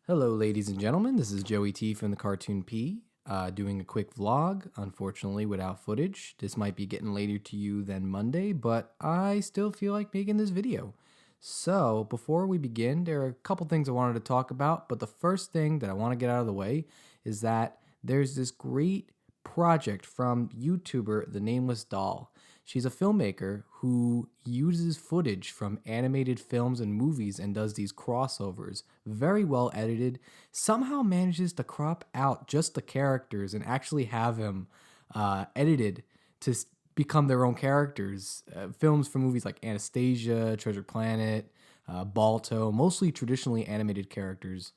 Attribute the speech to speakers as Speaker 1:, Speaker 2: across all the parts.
Speaker 1: Hello, ladies and gentlemen. This is Joey T from the Cartoon.P, doing a quick vlog, unfortunately without footage. This might be getting later to you than Monday, but I still feel like making this video. So, before we begin, there are a couple things I wanted to talk about, but the first thing that I want to get out of the way is that there's this great project from YouTuber the Namless Doll. She's a filmmaker who uses footage from animated films and movies and does these crossovers. Very well edited. Somehow manages to crop out just the characters and actually have them edited to become their own characters. Films from movies like Anastasia, Treasure Planet, Balto, mostly traditionally animated characters.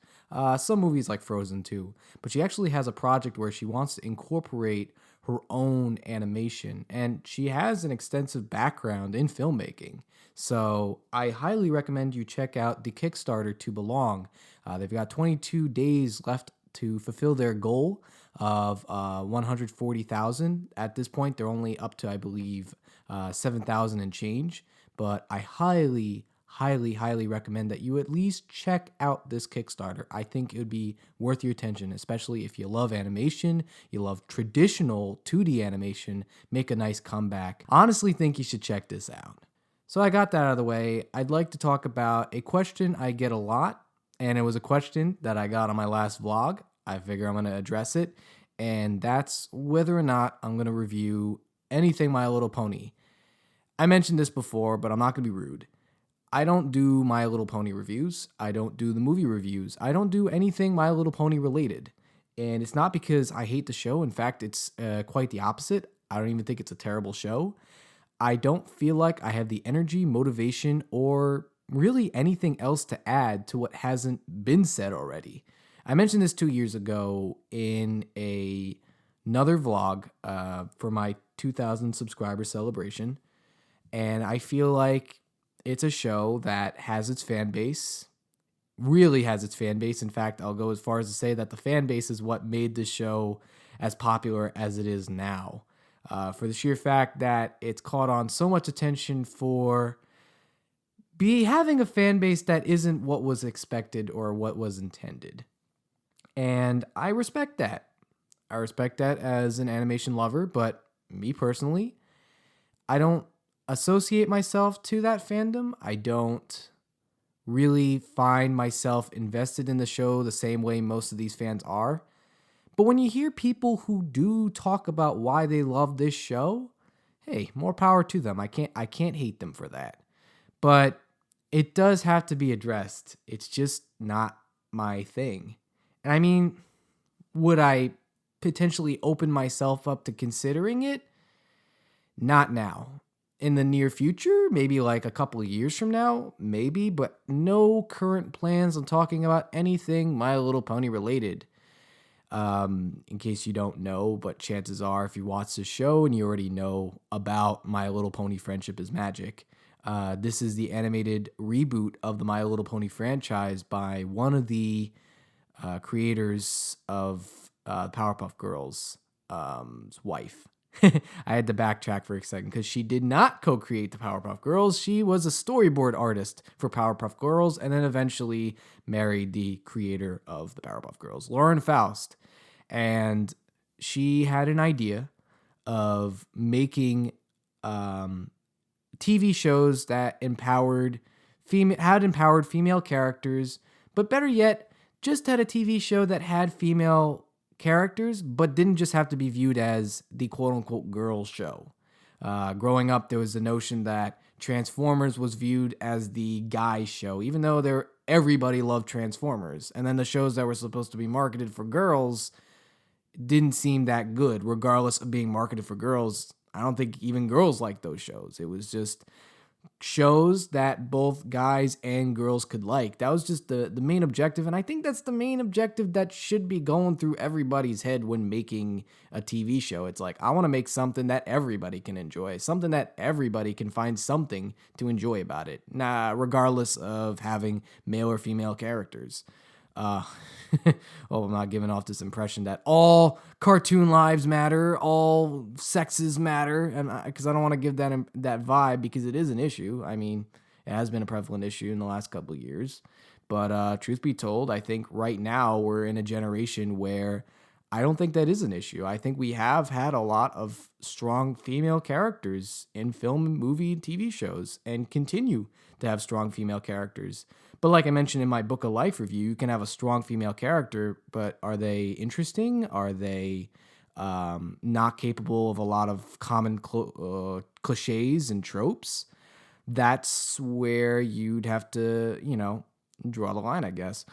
Speaker 1: Some movies like Frozen too. But she actually has a project where she wants to incorporate her own animation, and she has an extensive background in filmmaking. So I highly recommend you check out the Kickstarter to Belong. They've got 22 days left to fulfill their goal of 140,000. At this point, they're only up to, I believe, 7,000 and change. But I highly recommend that you at least check out this Kickstarter. I think it would be worth your attention, especially if you love animation, you love traditional 2D animation, make a nice comeback. Honestly think you should check this out. So I got that out of the way. I'd like to talk about a question I get a lot, and it was a question that I got on my last vlog. I figure I'm going to address it, and that's whether or not I'm going to review anything My Little Pony. I mentioned this before, but I'm not going to be rude. I don't do My Little Pony reviews. I don't do the movie reviews. I don't do anything My Little Pony related. And it's not because I hate the show. In fact, it's quite the opposite. I don't even think it's a terrible show. I don't feel like I have the energy, motivation, or really anything else to add to what hasn't been said already. I mentioned this 2 years ago in another vlog for my 2,000 subscriber celebration. And I feel like it's a show that has its fan base, really has its fan base. In fact, I'll go as far as to say that the fan base is what made the show as popular as it is now. For the sheer fact that it's caught on so much attention for having a fan base that isn't what was expected or what was intended. And I respect that. I respect that as an animation lover, but me personally, I don't associate myself to that fandom. I don't really find myself invested in the show the same way most of these fans are. But when you hear people who do talk about why they love this show, hey, more power to them. I can't hate them for that. But it does have to be addressed. It's just not my thing. And I mean, would I potentially open myself up to considering it? Not now. In the near future, maybe like a couple of years from now, maybe, but no current plans on talking about anything My Little Pony related. In case you don't know, but chances are if you watch the show and you already know about My Little Pony Friendship is Magic, this is the animated reboot of the My Little Pony franchise by one of the creators of Powerpuff Girls' wife. I had to backtrack for a second because she did not co-create the Powerpuff Girls. She was a storyboard artist for Powerpuff Girls and then eventually married the creator of the Powerpuff Girls, Lauren Faust. And she had an idea of making TV shows that had empowered female characters, but better yet, just had a TV show that had female characters, but didn't just have to be viewed as the quote-unquote girl show. Growing up, there was the notion that Transformers was viewed as the guy show, even though everybody loved Transformers. And then the shows that were supposed to be marketed for girls didn't seem that good, regardless of being marketed for girls. I don't think even girls liked those shows. It was just shows that both guys and girls could like. That was just the main objective, and I think that's the main objective that should be going through everybody's head when making a TV show. It's like, I want to make something that everybody can enjoy, something that everybody can find something to enjoy about it, regardless of having male or female characters. I'm not giving off this impression that all cartoon lives matter, all sexes matter, and because I don't want to give that vibe, because it is an issue. I mean, it has been a prevalent issue in the last couple of years, But truth be told, I think right now we're in a generation where I don't think that is an issue. I think we have had a lot of strong female characters in film, movie, and TV shows and continue to have strong female characters. But like I mentioned in my Book of Life review, you can have a strong female character, but are they interesting? Are they not capable of a lot of common cliches and tropes? That's where you'd have to, draw the line, I guess.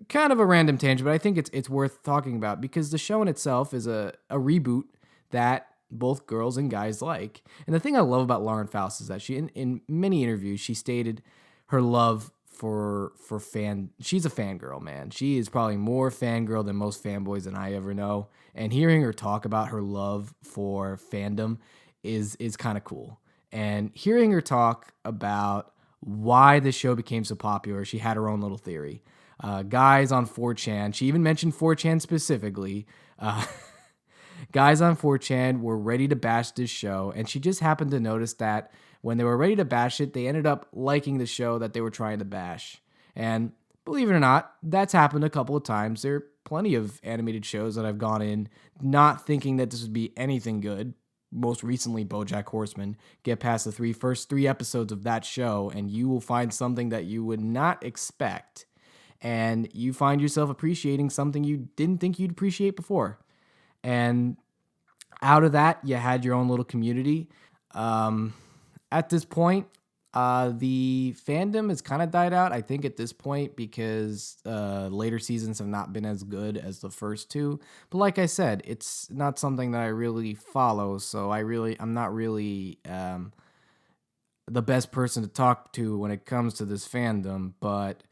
Speaker 1: Kind of a random tangent, but I think it's worth talking about because the show in itself is a reboot that both girls and guys like. And the thing I love about Lauren Faust is that she, in many interviews, she stated her love for she's a fangirl, man. She is probably more fangirl than most fanboys that I ever know. And hearing her talk about her love for fandom is kind of cool. And hearing her talk about why the show became so popular, she had her own little theory. Guys on 4chan, she even mentioned 4chan specifically. Guys on 4chan were ready to bash this show, and she just happened to notice that when they were ready to bash it, they ended up liking the show that they were trying to bash. And believe it or not, that's happened a couple of times. There are plenty of animated shows that I've gone in not thinking that this would be anything good. Most recently, BoJack Horseman. Get past the first three episodes of that show, and you will find something that you would not expect. And you find yourself appreciating something you didn't think you'd appreciate before. And out of that, you had your own little community. At this point, the fandom has kind of died out, I think, at this point, because later seasons have not been as good as the first two. But like I said, it's not something that I really follow, so I'm not really the best person to talk to when it comes to this fandom. But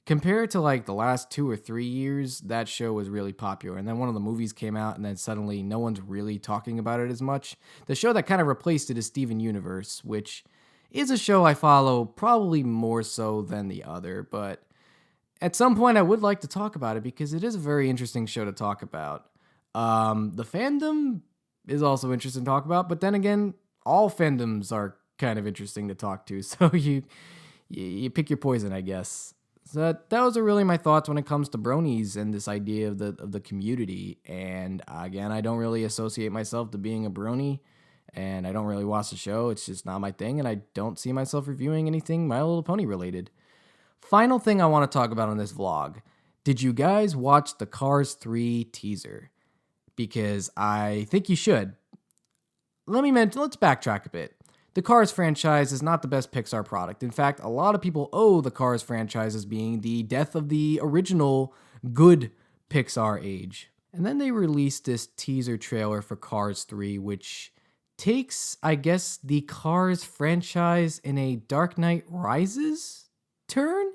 Speaker 1: compared to like the last 2 or 3 years, that show was really popular. And then one of the movies came out, and then suddenly no one's really talking about it as much. The show that kind of replaced it is Steven Universe, which is a show I follow probably more so than the other. But at some point, I would like to talk about it because it is a very interesting show to talk about. The fandom is also interesting to talk about, but then again, all fandoms are kind of interesting to talk to. So you pick your poison, I guess. So those are really my thoughts when it comes to bronies and this idea of the community. And again, I don't really associate myself to being a brony, and I don't really watch the show. It's just not my thing, and I don't see myself reviewing anything My Little Pony related. Final thing I want to talk about on this vlog. Did you guys watch the Cars 3 teaser? Because I think you should. Let's backtrack a bit. The Cars franchise is not the best Pixar product. In fact, a lot of people owe the Cars franchise as being the death of the original good Pixar age. And then they released this teaser trailer for Cars 3, which takes, I guess, the Cars franchise in a Dark Knight Rises turn.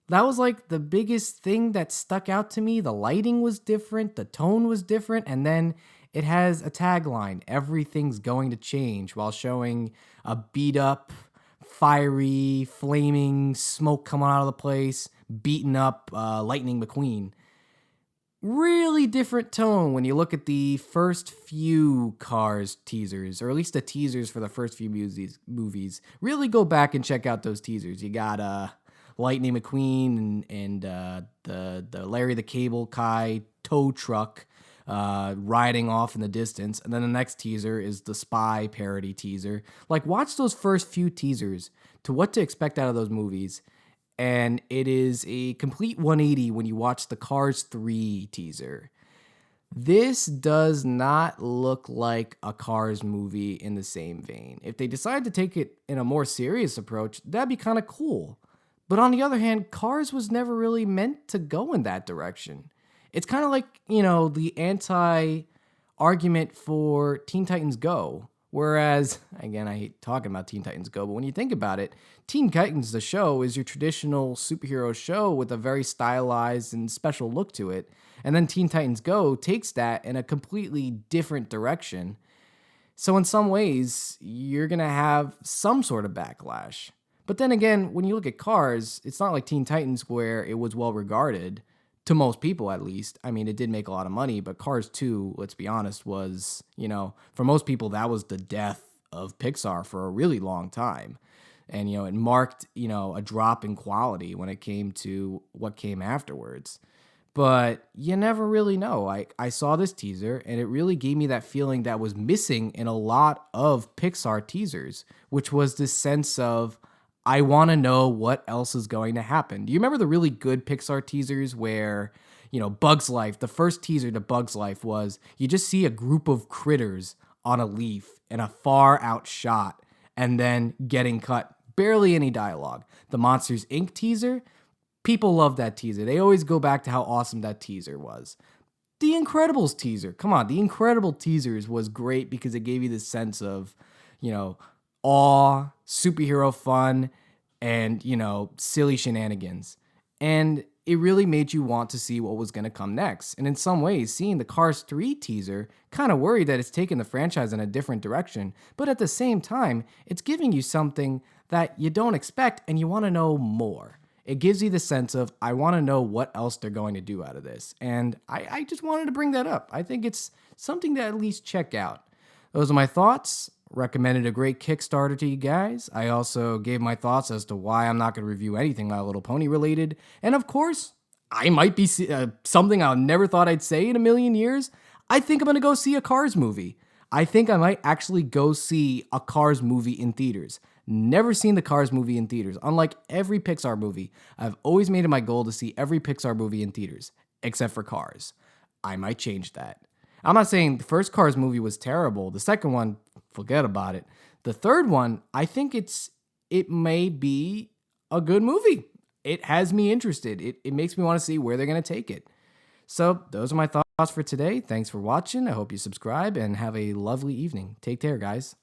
Speaker 1: That was like the biggest thing that stuck out to me. The lighting was different, the tone was different, and then it has a tagline, "Everything's going to change," while showing a beat up, fiery, flaming smoke coming out of the place, beating up Lightning McQueen. Really different tone when you look at the first few Cars teasers, or at least the teasers for the first few movies. Really go back and check out those teasers. You got Lightning McQueen and the Larry the Cable Guy tow truck riding off in the distance. And then the next teaser is the Spy parody teaser. Like, watch those first few teasers to what to expect out of those movies. And it is a complete 180 when you watch the Cars 3 teaser. This does not look like a Cars movie in the same vein. If they decide to take it in a more serious approach, that'd be kind of cool. But on the other hand, Cars was never really meant to go in that direction. It's kind of like, the anti-argument for Teen Titans Go. Whereas, again, I hate talking about Teen Titans Go, but when you think about it, Teen Titans, the show, is your traditional superhero show with a very stylized and special look to it. And then Teen Titans Go takes that in a completely different direction. So in some ways, you're going to have some sort of backlash. But then again, when you look at Cars, it's not like Teen Titans where it was well regarded, to most people at least. I mean, it did make a lot of money, but Cars 2, let's be honest, was, for most people, that was the death of Pixar for a really long time. And, it marked, a drop in quality when it came to what came afterwards. But you never really know. I saw this teaser and it really gave me that feeling that was missing in a lot of Pixar teasers, which was this sense of, I want to know what else is going to happen. Do you remember the really good Pixar teasers where, Bug's Life, the first teaser to Bug's Life was you just see a group of critters on a leaf in a far out shot and then getting cut. Barely any dialogue. The Monsters Inc. teaser, people love that teaser. They always go back to how awesome that teaser was. The Incredibles teaser, come on, the Incredible teasers was great because it gave you this sense of, awe, superhero fun, and, silly shenanigans. And it really made you want to see what was going to come next. And in some ways, seeing the Cars 3 teaser, kind of worried that it's taking the franchise in a different direction. But at the same time, it's giving you something that you don't expect and you want to know more. It gives you the sense of, I want to know what else they're going to do out of this. And I just wanted to bring that up. I think it's something to at least check out. Those are my thoughts. Recommended a great Kickstarter to you guys. I also gave my thoughts as to why I'm not going to review anything My Little Pony related. And of course, I might be something I never thought I'd say in a million years. I think I'm going to go see a Cars movie. I think I might actually go see a Cars movie in theaters. Never seen the Cars movie in theaters. Unlike every Pixar movie, I've always made it my goal to see every Pixar movie in theaters, except for Cars. I might change that. I'm not saying the first Cars movie was terrible. The second one, forget about it. The third one, I think it may be a good movie. It has me interested. It makes me want to see where they're going to take it. So those are my thoughts for today. Thanks for watching. I hope you subscribe and have a lovely evening. Take care, guys.